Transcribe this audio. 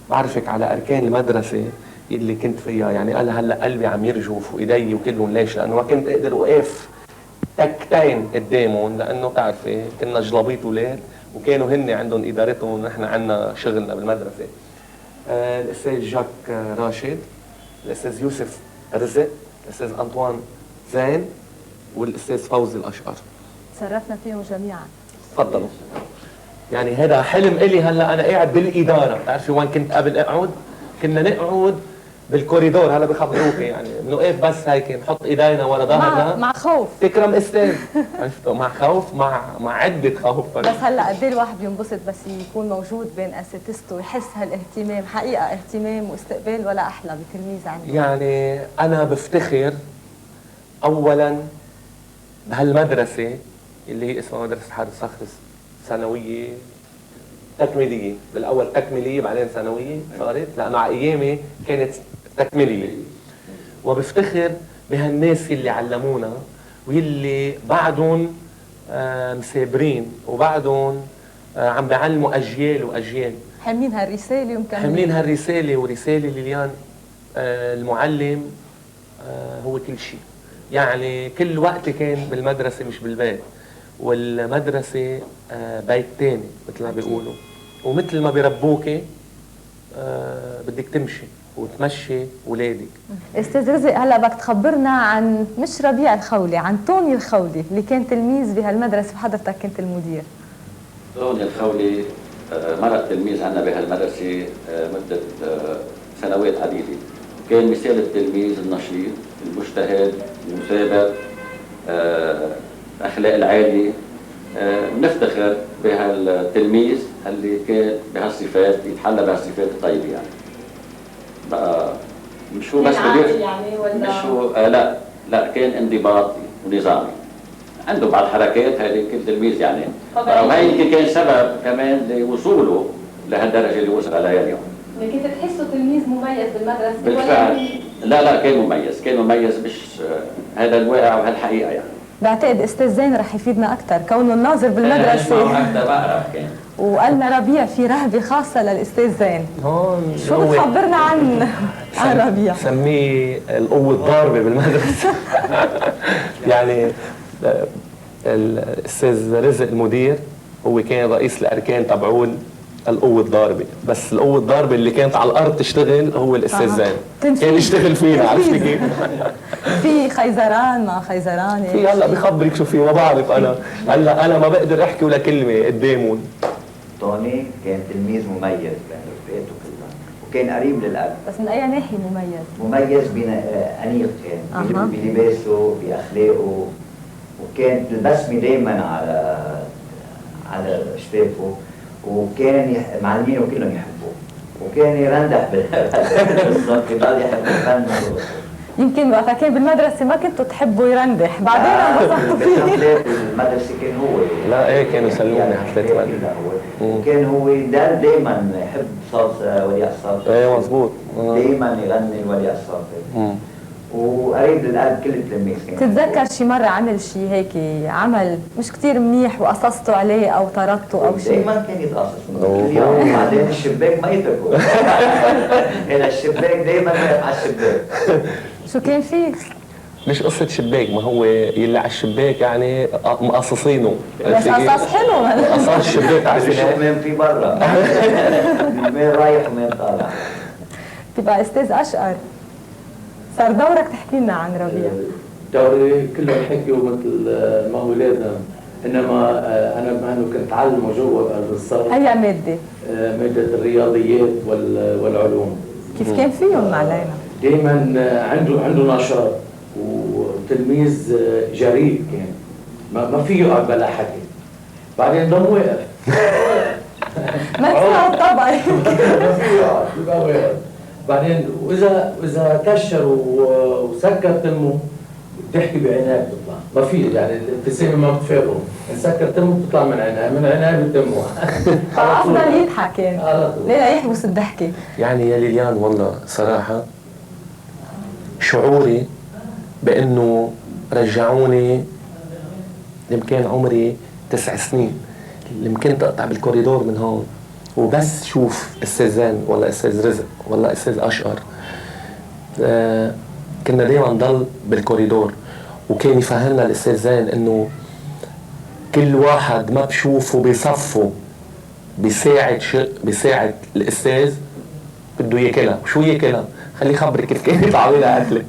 بعرفك على اركان المدرسه اللي كنت فيها. يعني انا هلا قلبي عم يرجف وايدي وكلهم. ليش؟ لانه ما كنت اقدر اوقف تكتين قدامهم، لانه بتعرفي كنا جلابيط اولاد وكانوا هن عندهم ادارتهم ونحن عندنا شغلنا بالمدرسه. الاستاذ جاك راشد، الاستاذ يوسف رزق، الاستاذ انطوان زين، والاستاذ فوزي الاشقر. تشرفنا فيهم جميعا. تفضلوا. يعني هذا حلم الي. هلا انا قاعد بالاداره، بتعرفي وين كنت قبل اقعد؟ كنا نقعد بالكوريدور. هلا بخبروك يعني بنوقف بس هيك نحط ايدينا ورا ظهرنا مع خوف. تكرم استاذ. عرفتوا؟ مع خوف، مع عده خوف. بس هلا قد ايه الواحد بينبسط بس يكون موجود بين اساتذته ويحس هالاهتمام. حقيقه اهتمام واستقبال ولا احلى بتلميذ عنده. يعني انا بفتخر اولا بهالمدرسه اللي هي اسمها مدرسه حارس صخر، ثانويه تكميليه. بالاول تكميليه بعدين ثانويه صارت، لانه على ايامي كانت تكميليه. وبفتخر بهالناس اللي علمونا واللي بعدهم مسابرين وبعدهم عم بيعلموا اجيال واجيال. حاملين هالرساله ومكملين. حاملين هالرساله. ورساله ليليان المعلم هو كل شيء. يعني كل وقت كان بالمدرسه مش بالبيت، والمدرسه بيت تاني مثل ما بيقولوا. ومثل ما بيربوكي بدك تمشي وتمشي ولادك. استاذ رزق، هلا بدك تخبرنا عن مش ربيع الخولي، عن توني الخولي اللي كان تلميذ بهالمدرسه وحضرتك كنت المدير. توني الخولي مرق تلميذ عنا بهالمدرسه مده سنوات عديده. كان مثال التلميذ النشيط المجتهد المثابر، الاخلاق العاليه. بنفتخر بهالتلميذ اللي كان بهالصفات، يتحلى بهالصفات الطيبه. يعني بقى مش هو بس يعني ولا مش هو لا كان انضباطي ونظامي. عنده بعض حركات هذه كل تلميذ يعني، وهي يمكن كان سبب كمان لوصوله لهالدرجه اللي وصل عليها اليوم. كنت تحسه تلميذ مميز بالمدرسه؟ بالفعل لا كان مميز مش هذا الواقع وهالحقيقه. يعني بعتقد استاذ زين رح يفيدنا اكثر كونه الناظر بالمدرسه. اكثر بقرب كان. وقالنا ربيع في رهبه خاصه للاستاذ زين. هون شو بتخبرنا عن ربيع؟ سميه القوة الضاربة بالمدرسة. يعني الأستاذ رزق المدير هو كان رئيس الأركان تبعول القوة الضاربة. بس القوة الضاربة اللي كانت على الأرض تشتغل هو الأستاذ زين. كان يشتغل فينا. عرفتي كيف؟ في خيزران ما خيزران في هلا بخبرك شو في. ما بعرف أنا هلا أنا ما بقدر أحكي ولا كلمة قدامهم. توني كان تلميذ مميز برفقاته كلها وكان قريب للقلب. بس من اي ناحيه مميز؟ مميز أنيق كان بلباسه بأخلاقه، وكانت البسمة دايما على شفافه، وكان معلمينه كلهم يحبوه، وكان يرندح بالقصة يضل يحب الفن. يمكن وقتها كان بالمدرسه ما كنتوا تحبوا يرندح، بعدين انبسطتوا فيه. بحفلات المدرسه كان هو لا ايه كانوا يسلوني حفلات. وكان هو دائما يحب صوت وديع الصافي. ايه مظبوط. دائما يغني وديع الصافي. وقريب للقلب كل التلاميذ. تتذكر شي مرة عمل شي هيك عمل مش كتير منيح وقصصتوا عليه أو طردته أو شي؟ دايما كان يتقصص كل يوم. بعدين الشباك ما يتركه. إلى الشباك دايما واقف على الشباك. شو كان فيه؟ مش قصة شباك، ما هو يلي على الشباك يعني مقصصينه. بس قصص حلو. قصص الشباك عارفين شو مين في برا. مين رايح ومين طالع. تبقى أستاذ أشقر، صار دورك تحكي لنا عن ربيع. دوري كله حكيوا مثل ما هو لازم، انما انا بما انه كنت اعلمه جوا بالصف. أي مادة؟ مادة الرياضيات والعلوم. كيف كان فيهم علينا؟ دائما عنده نشاط وتلميذ جريء كان، ما فيه يقعد بلا حكي. بعدين ضل واقف. ما تسمع الطبع. ما فيه يقعد يبقى واقف. بعدين واذا كشر وسكر تمه بتحكي بعناد بتطلع. ما في يعني الابتسامه ما بتفارقه. ان سكر تمه بتطلع من عناد بتمه. افضل يضحك كان. ليه لا يحبس الضحكه؟ يعني يا ليليان والله صراحه شعوري بانه رجعوني لما كان عمري 9 سنين، لما كنت اقطع بالكوريدور من هون وبس شوف استاذ زين ولا استاذ رزق ولا استاذ اشقر، كنا دايما نضل بالكوريدور، وكان يفهمنا الاستاذ زين انه كل واحد ما بشوفه بصفه بيساعد الاستاذ بده ياكلها. شو ياكلها؟ خليه يخبرك كيف كانت عاملها اكله.